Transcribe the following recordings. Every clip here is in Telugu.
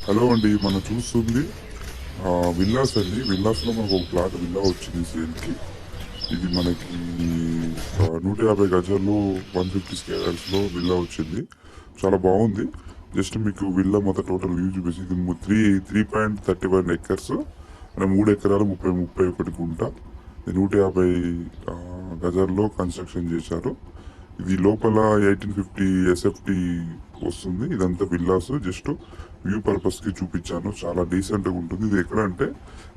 హలో అండి, మనం చూస్తుంది విల్లాస్ అండి. విల్లాస్లో మనకు ఒక ప్లాట్ విల్లా వచ్చింది సేల్కి. ఇది మనకి 150 గజాల్లో 150 స్క్వేర్స్లో విల్లా వచ్చింది. చాలా బాగుంది. జస్ట్ మీకు విల్లా మొత్తం టోటల్ వ్యూ చూపిస్తుంది. ఇది 3.31 ఎకర్స్ అంటే 3 ఎకరాలు 31 గుంట. ఇది 150 గజాల్లో కన్స్ట్రక్షన్ చేశారు. ఇది లోపల 1850 ఎస్ఎఫ్టి వస్తుంది. ఇదంతా విల్లాస్ జస్ట్ వ్యూ పర్పస్ కి చూపించాను. చాలా డీసెంట్ గా ఉంటుంది. ఇది ఎక్కడ అంటే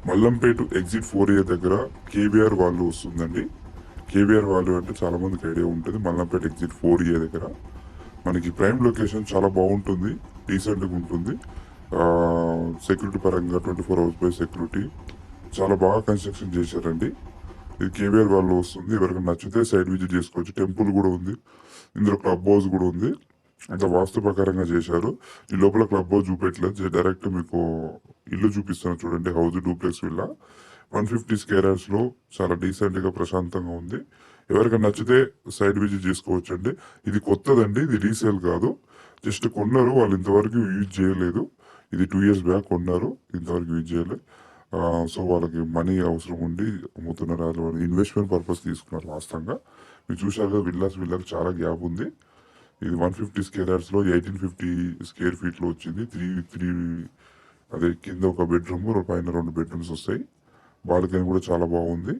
మల్లంపేట ఎగ్జిట్ 4A దగ్గర కేవీఆర్ వాళ్ళు వస్తుందండి. కేవీఆర్ వాళ్ళు అంటే చాలా మందికి ఐడియా ఉంటుంది. మల్లంపేట ఎగ్జిట్ 4A దగ్గర మనకి ప్రైమ్ లొకేషన్ చాలా బాగుంటుంది. డీసెంట్ గా ఉంటుంది. సెక్యూరిటీ పరంగా 24 hours బై సెక్యూరిటీ చాలా బాగా కన్స్ట్రక్షన్ చేశారండి. ఇది కేవీఆర్ వాళ్ళు వస్తుంది. ఎవరికైనా నచ్చితే సైడ్ విజిట్ చేసుకోవచ్చు. టెంపుల్ కూడా ఉంది. ఇందులో క్లబ్ హౌస్ కూడా ఉంది. అంత వాస్తు ప్రకారంగా చేశారు. ఈ లోపల క్లబ్ హౌస్ చూపెట్టలేదు. డైరెక్ట్ మీకు ఇల్లు చూపిస్తాను చూడండి. హౌస్ డూప్లెక్స్ విల్లా 150 స్క్వేర్స్ లో చాలా డీసెంట్ గా ప్రశాంతంగా ఉంది. ఎవరికైనా నచ్చితే సైడ్ విజిట్ చేసుకోవచ్చు అండి. ఇది కొత్తదండి. ఇది రీసేల్ కాదు. జస్ట్ కొన్నారు. వాళ్ళు ఇంతవరకు యూజ్ చేయలేదు. ఇది 2 years బ్యాక్ కొన్నారు. ఇంతవరకు యూజ్ చేయలేదు. సో వాళ్ళకి మనీ అవసరం ఉండి అమ్ముతున్నారు. వాళ్ళు ఇన్వెస్ట్మెంట్ పర్పస్ తీసుకున్నారు వాస్తవంగా. మీరు చూశారు విల్లాకి చాలా గ్యాప్ ఉంది. ఇది 150 స్క్వేర్స్ లో 1850 స్క్వేర్ ఫీట్ లో వచ్చింది. త్రీ త్రీ అదే కింద ఒక బెడ్రూమ్, పైన 2 బెడ్రూమ్స్ వస్తాయి. బాల్కనీ కూడా చాలా బాగుంది.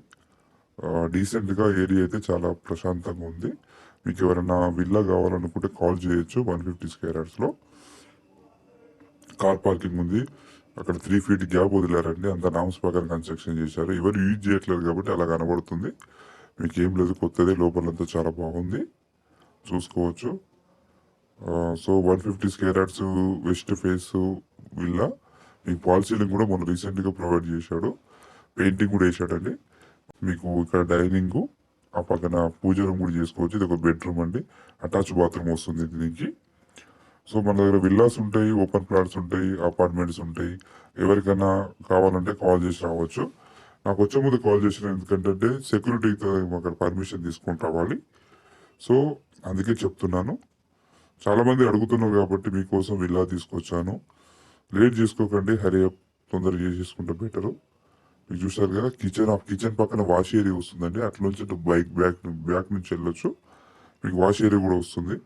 డీసెంట్ గా ఏరియా అయితే చాలా ప్రశాంతంగా ఉంది. మీకు ఎవరైనా విల్లా కావాలనుకుంటే కాల్ చేయొచ్చు. 150 స్క్వేర్స్ లో కార్ పార్కింగ్ ఉంది. అక్కడ 3 feet గ్యాప్ వదిలారండి. అంత నామ్స్ ప్రకారం కన్స్ట్రక్షన్ చేశారు. ఎవరు యూజ్ చేయట్లేదు కాబట్టి అలా కనబడుతుంది. మీకు ఏం లేదు, కొత్తదే. లోపలంతా చాలా బాగుంది, చూసుకోవచ్చు. So 150 squares west face villa. మీకు ఫాల్ సీలింగ్ కూడా మొన్న రీసెంట్ గా ప్రొవైడ్ చేశాడు. పెయింటింగ్ కూడా వేసాడండి. మీకు ఇక్కడ డైనింగ్, ఆ పక్కన పూజ రూమ్ కూడా చేసుకోవచ్చు. ఇది ఒక బెడ్రూమ్ అండి. అటాచ్ బాత్రూమ్ వస్తుంది దీనికి. సో మన దగ్గర విల్లాస్ ఉంటాయి, ఓపెన్ ప్లాట్స్ ఉంటాయి, అపార్ట్మెంట్స్ ఉంటాయి. ఎవరికైనా కావాలంటే కాల్ చేసి రావచ్చు. నాకు వచ్చే ముందు కాల్ చేసిన, ఎందుకంటే సెక్యూరిటీతో అక్కడ పర్మిషన్ తీసుకొని రావాలి. సో అందుకే చెప్తున్నాను. చాలా మంది అడుగుతున్నారు కాబట్టి మీకోసం విల్లా తీసుకొచ్చాను. లేట్ చేసుకోకండి, హరీ అప్, తొందరగా చేసేసుకుంటే బెటరు. మీకు చూసారు కదా, కిచెన్ పక్కన వాష్ ఏరియా వస్తుందండి. అట్లా బైక్ బ్యాక్ నుంచి వెళ్ళొచ్చు. మీకు వాష్ ఏరియా కూడా వస్తుంది.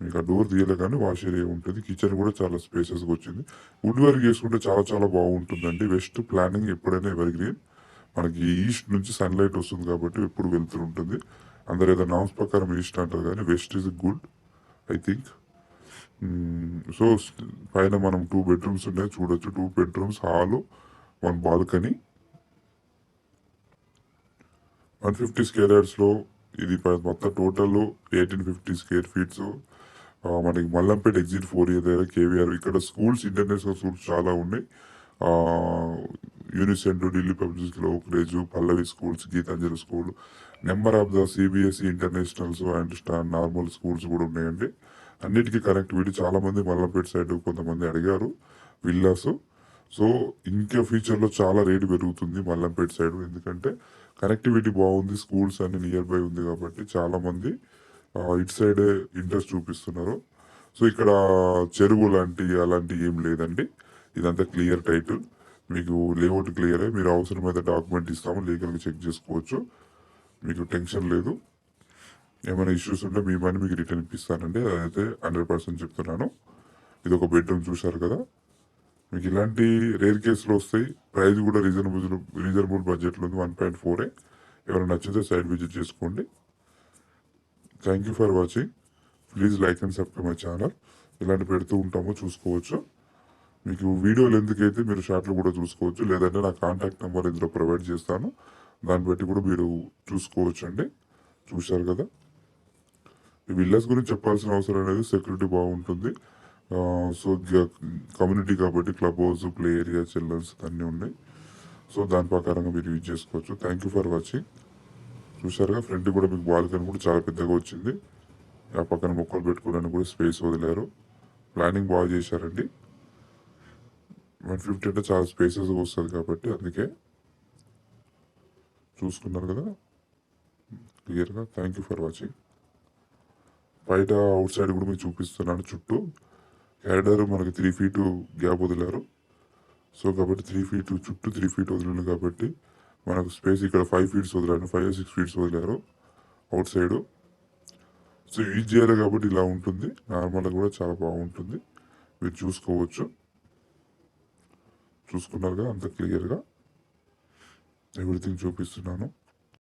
మీకు ఆ డోర్ తీయలే కానీ వాష్ ఏరియా ఉంటుంది. కిచెన్ కూడా చాలా స్పేసెస్గా వచ్చింది. వుడ్ వర్క్ చేసుకుంటే చాలా చాలా బాగుంటుందండి. వెస్ట్ ప్లానింగ్ ఎప్పుడైనా ఎవరి గ్రీన్. మనకి ఈస్ట్ నుంచి సన్లైట్ వస్తుంది కాబట్టి ఎప్పుడు వెళ్తూ ఉంటుంది. అందరు ఏదో నామ్స్ ప్రకారం ఈస్ట్ అంటారు కానీ west is good, I think. So పైన మనం 2 bedrooms ఉన్నాయి చూడొచ్చు. 2 bedrooms, హాల్, 1 బాల్కనీ. 150 స్క్వేర్స్ లో ఇది మొత్తం టోటల్ 1850 స్క్వేర్ ఫీట్స్. మనకి మల్లంపేట ఎగ్జిట్ 4A దగ్గర కేవీఆర్. ఇక్కడ స్కూల్స్, ఇంటర్నేషనల్ స్కూల్స్ చాలా ఉన్నాయి. యూనిసెంట్, Delhi public school, Oakridge, Pallavi schools, Gitanjali school, number of the CBSE internationals and normal schools కూడా ఉన్నాయండి. అన్నిటికీ కనెక్టివిటీ. చాలా మంది మల్లంపేట సైడ్ కొంతమంది అడిగారు విల్లాస్. సో ఇంకా ఫ్యూచర్లో చాలా రేటు పెరుగుతుంది మల్లంపేట సైడ్. ఎందుకంటే కనెక్టివిటీ బాగుంది, స్కూల్స్ అన్ని నియర్ బై ఉంది కాబట్టి చాలా మంది ఇటు సైడే ఇంట్రెస్ట్ చూపిస్తున్నారు. సో ఇక్కడ చెరువు అలాంటి ఏం లేదండి. ఇదంతా క్లియర్ టైటిల్. మీకు లేఅవుట్ క్లియరే. మీరు అవసరమైతే డాక్యుమెంట్ ఇస్తాము, లీగల్గా చెక్ చేసుకోవచ్చు. మీకు టెన్షన్ లేదు. ఏమైనా ఇష్యూస్ ఉంటే మీ మనీ మీకు రిటర్న్ ఇప్పిస్తానండి. అదైతే 100% చెప్తున్నాను. ఇది ఒక బెడ్రూమ్ చూశారు కదా. మీకు ఇలాంటి రేర్ కేసులు వస్తాయి. ప్రైస్ కూడా రీజనబుల్ బడ్జెట్లో ఉంది. 1.4. ఎవరైనా నచ్చితే సైడ్ విజిట్ చేసుకోండి. Thank you for watching. Please like and subscribe my channel. ఇలాంటి పెడుతూ ఉంటాము, చూసుకోవచ్చు. మీకు వీడియోలు ఎందుకైతే మీరు షార్ట్లో కూడా చూసుకోవచ్చు. లేదంటే నా కాంటాక్ట్ నెంబర్ ఇందులో ప్రొవైడ్ చేస్తాను. దాన్ని బట్టి కూడా మీరు చూసుకోవచ్చు అండి. చూశారు కదా. ఈ విల్లాస్ గురించి చెప్పాల్సిన అవసరం అనేది, సెక్యూరిటీ బాగుంటుంది. సో కమ్యూనిటీ కాబట్టి club house, play area, children's అన్నీ ఉన్నాయి. సో దాని ప్రకారంగా మీరు యూజ్ చేసుకోవచ్చు. Thank you for watching. చూసారుగా, ఫ్రంట్ కూడా మీకు బాల్కనీ కూడా చాలా పెద్దగా వచ్చింది. ఆ పక్కన మొక్కలు పెట్టుకోవడానికి కూడా స్పేస్ వదిలారు. ప్లానింగ్ బాగా చేశారండి. 150 అంటే చాలా స్పేసెస్ వస్తుంది కాబట్టి అందుకే. చూసుకున్నారు కదా క్లియర్గా. Thank you for watching. బయట అవుట్ సైడ్ కూడా మీకు చూపిస్తున్నాను చుట్టూ. క్యారిడార్ మనకి 3 ఫీటు గ్యాప్ వదిలారు. సో కాబట్టి 3 ఫీట్ చుట్టూ 3 ఫీట్ వదిలింది కాబట్టి మనకు స్పేస్ ఇక్కడ 5 ఫీట్స్ వదిలారు, 5 6 ఫీట్స్ వదిలారు అవుట్ సైడ్. సో యూజ్ చేయాలి కాబట్టి ఇలా ఉంటుంది. నార్మల్గా కూడా చాలా బాగుంటుంది, మీరు చూసుకోవచ్చు. చూసుకున్నారుగా అంత క్లియర్గా ఎవ్రీథింగ్ చూపిస్తున్నాను.